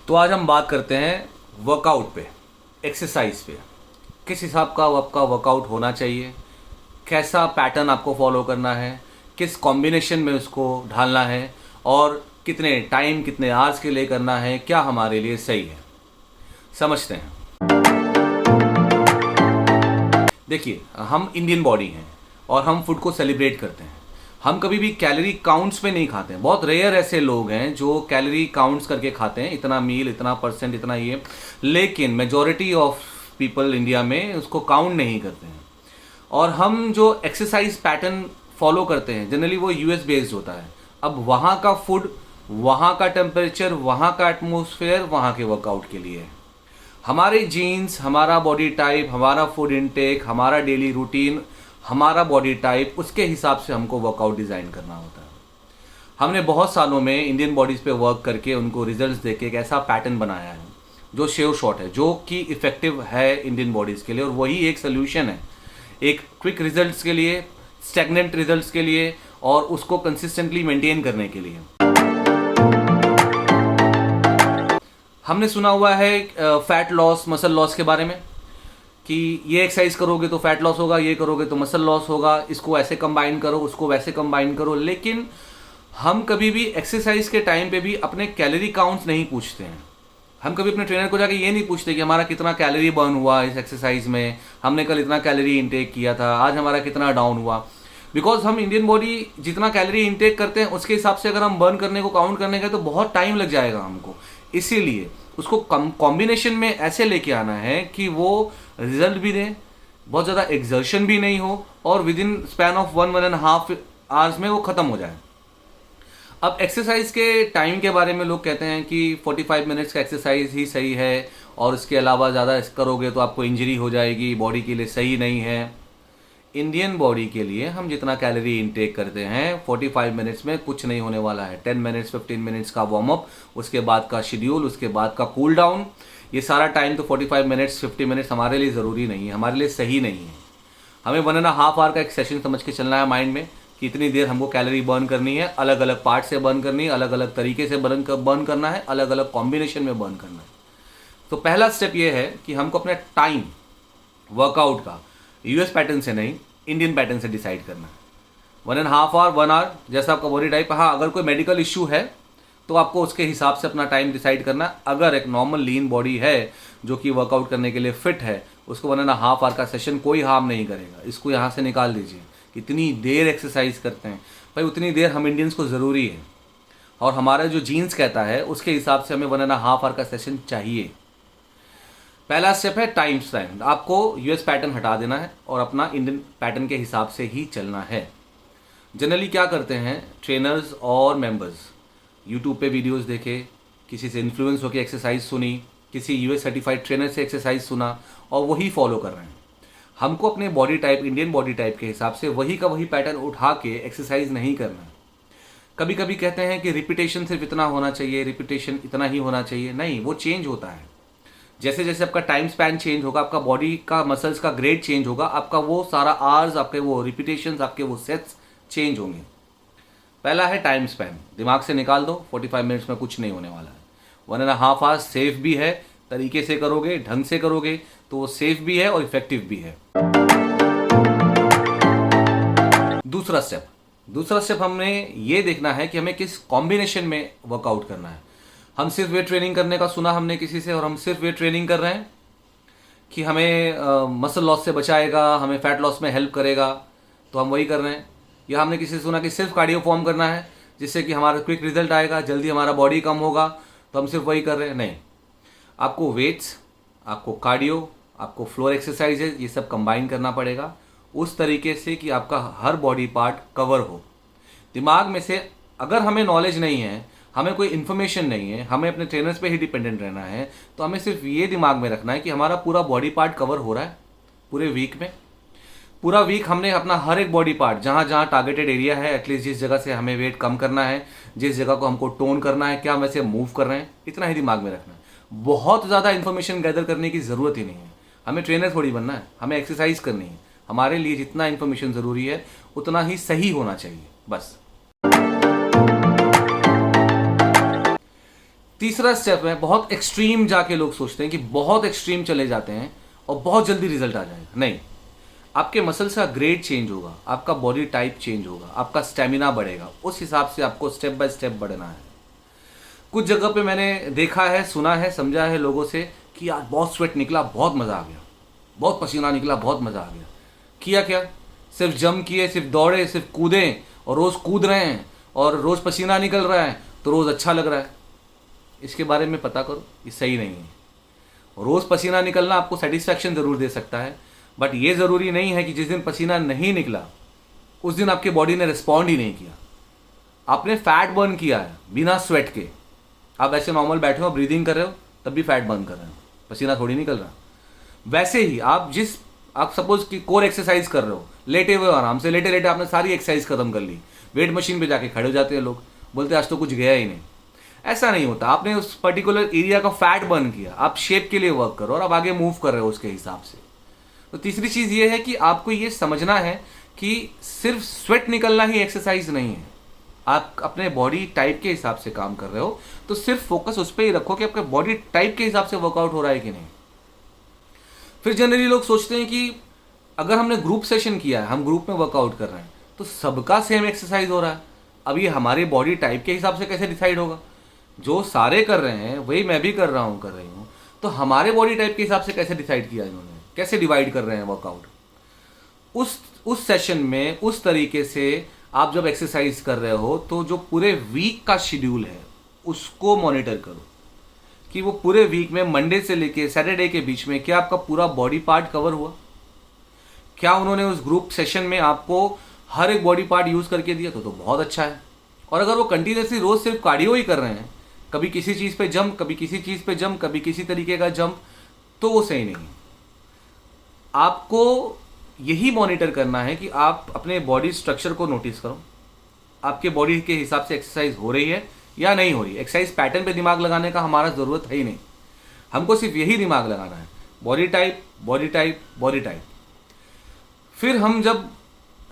तो आज हम बात करते हैं वर्कआउट पे, एक्सरसाइज पे। किस हिसाब का आपका वर्कआउट होना चाहिए, कैसा पैटर्न आपको फॉलो करना है, किस कॉम्बिनेशन में उसको ढालना है और कितने टाइम कितने आवर्स के लिए करना है, क्या हमारे लिए सही है, समझते हैं। देखिए, हम इंडियन बॉडी हैं और हम फूड को सेलिब्रेट करते हैं। हम कभी भी कैलोरी काउंट्स पे नहीं खाते हैं। बहुत रेयर ऐसे लोग हैं जो कैलोरी काउंट्स करके खाते हैं, इतना मील, इतना परसेंट, इतना ये। लेकिन मेजॉरिटी ऑफ पीपल इंडिया में उसको काउंट नहीं करते हैं। और हम जो एक्सरसाइज पैटर्न फॉलो करते हैं जनरली वो यूएस बेस्ड होता है। अब वहाँ का फूड, वहाँ का टेम्परेचर, वहाँ का एटमोसफेयर वहाँ के वर्कआउट के लिए है। हमारे जीन्स, हमारा बॉडी टाइप, हमारा फूड इनटेक, हमारा डेली रूटीन, हमारा बॉडी टाइप, उसके हिसाब से हमको वर्कआउट डिज़ाइन करना होता है। हमने बहुत सालों में इंडियन बॉडीज़ पे वर्क करके उनको रिजल्ट्स देके एक ऐसा पैटर्न बनाया है जो शेव शॉट है, जो कि इफ़ेक्टिव है इंडियन बॉडीज़ के लिए। और वही एक सोल्यूशन है एक क्विक रिजल्ट्स के लिए, स्टैग्नेंट रिजल्ट्स के लिए और उसको कंसिस्टेंटली मेंटेन करने के लिए। हमने सुना हुआ है फैट लॉस, मसल लॉस के बारे में कि ये एक्सरसाइज करोगे तो फैट लॉस होगा, ये करोगे तो मसल लॉस होगा, इसको ऐसे कंबाइन करो, उसको वैसे कंबाइन करो। लेकिन हम कभी भी एक्सरसाइज के टाइम पे भी अपने कैलोरी काउंट्स नहीं पूछते हैं। हम कभी अपने ट्रेनर को जाके ये नहीं पूछते कि हमारा कितना कैलोरी बर्न हुआ इस एक्सरसाइज में, हमने कल इतना कैलोरी इंटेक किया था, आज हमारा कितना डाउन हुआ। बिकॉज हम इंडियन बॉडी जितना कैलोरी इंटेक करते हैं उसके हिसाब से अगर हम बर्न करने को काउंट करने गए तो बहुत टाइम लग जाएगा हमको। इसीलिए उसको कॉम्बिनेशन में ऐसे लेके आना है कि वो रिजल्ट भी दे, बहुत ज़्यादा एक्सर्शन भी नहीं हो और with in span of 1-1.5 hours में वो ख़त्म हो जाए। अब एक्सरसाइज के टाइम के बारे में लोग कहते हैं कि 45 मिनट्स का एक्सरसाइज ही सही है और इसके अलावा ज़्यादा करोगे तो आपको इंजरी हो जाएगी, बॉडी के लिए सही नहीं है। इंडियन बॉडी के लिए हम जितना कैलोरी इनटेक करते हैं 45 मिनट्स में कुछ नहीं होने वाला है। 10 मिनट्स 15 मिनट्स का वार्म अप, उसके बाद का शेड्यूल, उसके बाद का कूल डाउन, ये सारा टाइम तो 45 मिनट्स 50 मिनट्स हमारे लिए ज़रूरी नहीं है, हमारे लिए सही नहीं है। हमें 1.5 आवर का एक सेशन समझ के चलना है माइंड में कि इतनी देर हमको कैलोरी बर्न करनी है, अलग अलग पार्ट से बर्न करनी है, अलग अलग तरीके से बर्न करना है, अलग अलग कॉम्बिनेशन में बर्न करना है। तो पहला स्टेप ये है कि हमको अपना टाइम वर्कआउट का यूएस पैटर्न से नहीं, इंडियन पैटर्न से डिसाइड करना है। 1.5 आवर, 1 आवर, जैसा आपका बॉडी टाइप। हाँ, अगर कोई मेडिकल इश्यू है तो आपको उसके हिसाब से अपना टाइम डिसाइड करना है। अगर एक नॉर्मल लीन बॉडी है जो कि वर्कआउट करने के लिए फिट है, उसको 1.5 आवर का सेशन कोई हार्म नहीं करेगा। इसको यहाँ से निकाल दीजिए। कितनी देर एक्सरसाइज करते हैं भाई, उतनी देर हम इंडियंस को ज़रूरी है और हमारा जो जीन्स कहता है उसके हिसाब से हमें 1.5 आवर का सेशन चाहिए। पहला स्टेप है टाइम स्पैन। आपको यूएस पैटर्न हटा देना है और अपना इंडियन पैटर्न के हिसाब से ही चलना है। जनरली क्या करते हैं ट्रेनर्स और मेंबर्स, यूट्यूब पे वीडियोस देखे, किसी से इन्फ्लुएंस होकर एक्सरसाइज सुनी, किसी यूएस सर्टिफाइड ट्रेनर से एक्सरसाइज सुना और वही फॉलो कर रहे हैं। हमको अपने body type, Indian body type के हिसाब से वही का वही पैटर्न उठा के एक्सरसाइज नहीं करना है। कभी कभी कहते हैं कि रिपीटेशन सिर्फ इतना होना चाहिए, रिपीटेशन इतना ही होना चाहिए। नहीं, वो चेंज होता है। जैसे जैसे आपका टाइम स्पैन चेंज होगा, आपका बॉडी का मसल्स का ग्रेड चेंज होगा, आपका वो सारा आवर्स, आपके वो रिपीटेशंस, आपके वो सेट्स चेंज होंगे। पहला है टाइम स्पैन, दिमाग से निकाल दो। 45 मिनट्स में कुछ नहीं होने वाला है। 1.5 आवर्स सेफ भी है, तरीके से करोगे, ढंग से करोगे तो वो सेफ भी है और इफेक्टिव भी है। दूसरा स्टेप हमने ये देखना है कि हमें किस कॉम्बिनेशन में वर्कआउट करना है। हम सिर्फ वेट ट्रेनिंग करने का सुना हमने किसी से और हम सिर्फ वेट ट्रेनिंग कर रहे हैं कि हमें मसल लॉस से बचाएगा, हमें फैट लॉस में हेल्प करेगा, तो हम वही कर रहे हैं। या हमने किसी से सुना कि सिर्फ कार्डियो फॉर्म करना है जिससे कि हमारा क्विक रिजल्ट आएगा, जल्दी हमारा बॉडी कम होगा, तो हम सिर्फ वही कर रहे हैं। नहीं, आपको वेट्स, आपको कार्डियो, आपको फ्लोर एक्सरसाइजेज, ये सब कंबाइन करना पड़ेगा उस तरीके से कि आपका हर बॉडी पार्ट कवर हो। दिमाग में से अगर हमें नॉलेज नहीं है, हमें कोई इन्फॉर्मेशन नहीं है, हमें अपने ट्रेनर्स पे ही डिपेंडेंट रहना है, तो हमें सिर्फ ये दिमाग में रखना है कि हमारा पूरा बॉडी पार्ट कवर हो रहा है पूरे वीक में। पूरा वीक हमने अपना हर एक बॉडी पार्ट, जहाँ जहाँ टारगेटेड एरिया है, एटलीस्ट जिस जगह से हमें वेट कम करना है, जिस जगह को हमको टोन करना है, क्या हम ऐसे मूव कर रहे हैं, इतना ही दिमाग में रखना है। बहुत ज़्यादा इन्फॉर्मेशन गैदर करने की ज़रूरत ही नहीं है। हमें ट्रेनर थोड़ी बनना है, हमें एक्सरसाइज करनी है। हमारे लिए जितना इन्फॉर्मेशन ज़रूरी है उतना ही सही होना चाहिए, बस। तीसरा स्टेप है, बहुत एक्सट्रीम जाके लोग सोचते हैं कि बहुत एक्सट्रीम चले जाते हैं और बहुत जल्दी रिजल्ट आ जाएगा। नहीं, आपके मसल्स का ग्रेड चेंज होगा, आपका बॉडी टाइप चेंज होगा, आपका स्टेमिना बढ़ेगा, उस हिसाब से आपको स्टेप बाय स्टेप बढ़ना है। कुछ जगह पे मैंने देखा है, सुना है, समझा है लोगों से कि यार बहुत स्वेट निकला, बहुत मज़ा आ गया, बहुत पसीना निकला, बहुत मज़ा आ गया। किया क्या? सिर्फ जंप किए, सिर्फ दौड़े, सिर्फ कूदे और रोज़ कूद रहे हैं और रोज़ पसीना निकल रहा है तो रोज़ अच्छा लग रहा है। इसके बारे में पता करो, ये सही नहीं है। रोज़ पसीना निकलना आपको सेटिस्फैक्शन ज़रूर दे सकता है, बट ये ज़रूरी नहीं है कि जिस दिन पसीना नहीं निकला उस दिन आपकी बॉडी ने रिस्पॉन्ड ही नहीं किया। आपने फैट बर्न किया है बिना स्वेट के। आप ऐसे नॉर्मल बैठे हो, ब्रीदिंग कर रहे हो, तब भी फैट बर्न कर रहे हो, पसीना थोड़ी निकल रहा। वैसे ही आप सपोज कि कोर एक्सरसाइज कर रहे हो, लेटे हुए आराम से, लेटे लेटे आपने सारी एक्सरसाइज खत्म कर ली, वेट मशीन पे जाके खड़े हो जाते हैं लोग, बोलते हैं आज तो कुछ गया ही नहीं। ऐसा नहीं होता। आपने उस पर्टिकुलर एरिया का फैट बर्न किया, आप शेप के लिए वर्क करो और आप आगे मूव कर रहे हो उसके हिसाब से। तो तीसरी चीज़ ये है कि आपको ये समझना है कि सिर्फ स्वेट निकलना ही एक्सरसाइज नहीं है। आप अपने बॉडी टाइप के हिसाब से काम कर रहे हो तो सिर्फ फोकस उस पर ही रखो कि आपके बॉडी टाइप के हिसाब से वर्कआउट हो रहा है कि नहीं। फिर जनरली लोग सोचते हैं कि अगर हमने ग्रुप सेशन किया है, हम ग्रुप में वर्कआउट कर रहे हैं, तो सबका सेम एक्सरसाइज हो रहा है, अब ये हमारे बॉडी टाइप के हिसाब से कैसे डिसाइड होगा? जो सारे कर रहे हैं वही मैं भी कर रहा हूँ, कर रही हूँ, तो हमारे बॉडी टाइप के हिसाब से कैसे डिसाइड किया इन्होंने, कैसे डिवाइड कर रहे हैं वर्कआउट? उस सेशन में उस तरीके से आप जब एक्सरसाइज कर रहे हो तो जो पूरे वीक का शेड्यूल है उसको मॉनिटर करो कि वो पूरे वीक में मंडे से लेके सैटरडे के बीच में क्या आपका पूरा बॉडी पार्ट कवर हुआ, क्या उन्होंने उस ग्रुप सेशन में आपको हर एक बॉडी पार्ट यूज करके दिया, तो बहुत अच्छा है। और अगर वो कंटिन्यूसली रोज सिर्फ कार्डियो ही कर रहे हैं, कभी किसी चीज पे जंप, कभी किसी चीज पे जंप, कभी किसी तरीके का जंप, तो वो सही नहीं। आपको यही मॉनिटर करना है कि आप अपने बॉडी स्ट्रक्चर को नोटिस करो, आपके बॉडी के हिसाब से एक्सरसाइज हो रही है या नहीं हो रही। एक्सरसाइज पैटर्न पे दिमाग लगाने का हमारा ज़रूरत है ही नहीं, हमको सिर्फ यही दिमाग लगाना है, body type, body type, body type. फिर हम जब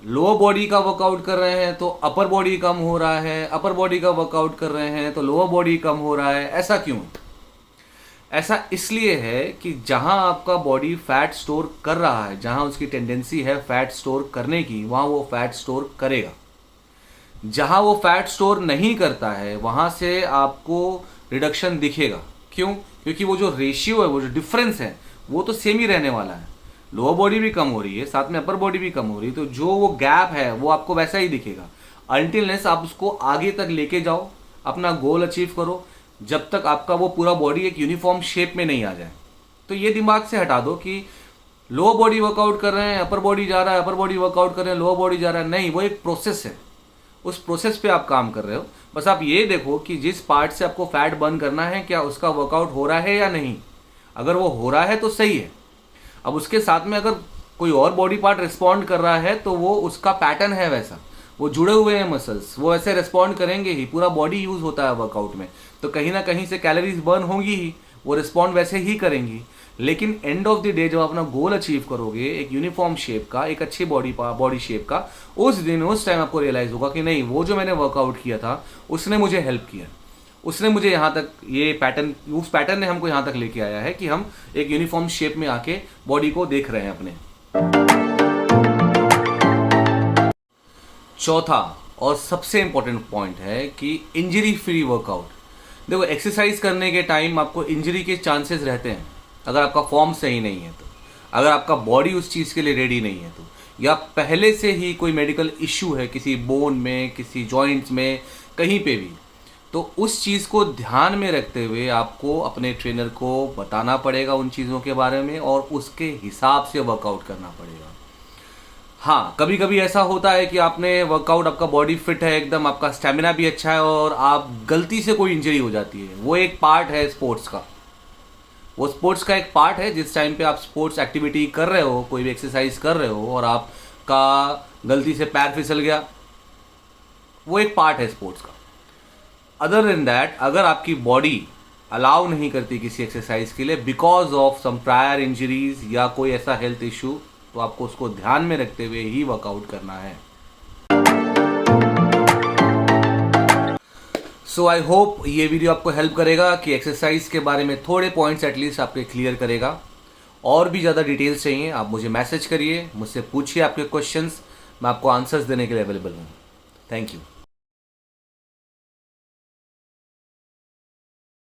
लोअर बॉडी का वर्कआउट कर रहे हैं तो अपर बॉडी कम हो रहा है, अपर बॉडी का वर्कआउट कर रहे हैं तो लोअर बॉडी कम हो रहा है। ऐसा क्यों? ऐसा इसलिए है कि जहां आपका बॉडी फैट स्टोर कर रहा है, जहां उसकी टेंडेंसी है फैट स्टोर करने की, वहां वो फैट स्टोर करेगा। जहां वो फैट स्टोर नहीं करता है वहां से आपको रिडक्शन दिखेगा। क्यों? क्योंकि वो जो रेशियो है, वो जो डिफरेंस है, वो तो सेम ही रहने वाला है। लोअर बॉडी भी कम हो रही है, साथ में अपर बॉडी भी कम हो रही है, तो जो वो गैप है वो आपको वैसा ही दिखेगा अनटिलनेस आप उसको आगे तक लेके जाओ, अपना गोल अचीव करो, जब तक आपका वो पूरा बॉडी एक यूनिफॉर्म शेप में नहीं आ जाए। तो ये दिमाग से हटा दो कि लोअर बॉडी वर्कआउट कर रहे हैं, अपर बॉडी जा रहा है, अपर बॉडी वर्कआउट कर रहे हैं, लोअर बॉडी जा रहा है। नहीं, वो एक प्रोसेस है, उस प्रोसेस पे आप काम कर रहे हो। बस आप ये देखो कि जिस पार्ट से आपको फैट बर्न करना है, क्या उसका वर्कआउट हो रहा है या नहीं। अगर वो हो रहा है तो सही है। अब उसके साथ में अगर कोई और बॉडी पार्ट रिस्पॉन्ड कर रहा है तो वो उसका पैटर्न है वैसा, वो जुड़े हुए हैं मसल्स, वो ऐसे रिस्पॉन्ड करेंगे ही, पूरा बॉडी यूज होता है वर्कआउट में, तो कहीं ना कहीं से कैलोरीज बर्न होंगी ही, वो रिस्पॉन्ड वैसे ही करेंगी। लेकिन एंड ऑफ द डे जब अपना गोल अचीव करोगे एक यूनिफॉर्म शेप का, एक अच्छी बॉडी शेप का, उस दिन उस टाइम आपको रियलाइज होगा कि नहीं, वो जो मैंने वर्कआउट किया था उसने मुझे हेल्प किया, उसने मुझे यहाँ तक ये पैटर्न, उस पैटर्न ने हमको यहाँ तक लेके आया है कि हम एक यूनिफॉर्म शेप में आके बॉडी को देख रहे हैं अपने। चौथा और सबसे इंपॉर्टेंट पॉइंट है कि इंजरी फ्री वर्कआउट। देखो, एक्सरसाइज करने के टाइम आपको इंजरी के चांसेस रहते हैं अगर आपका फॉर्म सही नहीं है तो, अगर आपका बॉडी उस चीज़ के लिए रेडी नहीं है तो, या पहले से ही कोई मेडिकल इश्यू है किसी बोन में, किसी जॉइंट्स में, कहीं पे भी, तो उस चीज़ को ध्यान में रखते हुए आपको अपने ट्रेनर को बताना पड़ेगा उन चीज़ों के बारे में और उसके हिसाब से वर्कआउट करना पड़ेगा। हाँ, कभी कभी ऐसा होता है कि आपने वर्कआउट, आपका बॉडी फिट है एकदम, आपका स्टेमिना भी अच्छा है और आप गलती से कोई इंजरी हो जाती है। वो एक पार्ट है स्पोर्ट्स का, वो स्पोर्ट्स का एक पार्ट है। जिस टाइम पे आप स्पोर्ट्स एक्टिविटी कर रहे हो, कोई भी एक्सरसाइज कर रहे हो और आपका गलती से पैर फिसल गया, वो एक पार्ट है स्पोर्ट्स का। अदर देन दैट, अगर आपकी बॉडी अलाउ नहीं करती किसी एक्सरसाइज के लिए because of some prior injuries या कोई ऐसा हेल्थ इशू, तो आपको उसको ध्यान में रखते हुए ही वर्कआउट करना है। सो आई होप ये वीडियो आपको हेल्प करेगा कि एक्सरसाइज के बारे में थोड़े पॉइंट्स एटलीस्ट आपके क्लियर करेगा। और भी ज़्यादा डिटेल्स चाहिए आप मुझे मैसेज करिए, मुझसे पूछिए आपके क्वेश्चंस, मैं आपको आंसर्स देने के लिए अवेलेबल हूँ। Thank you.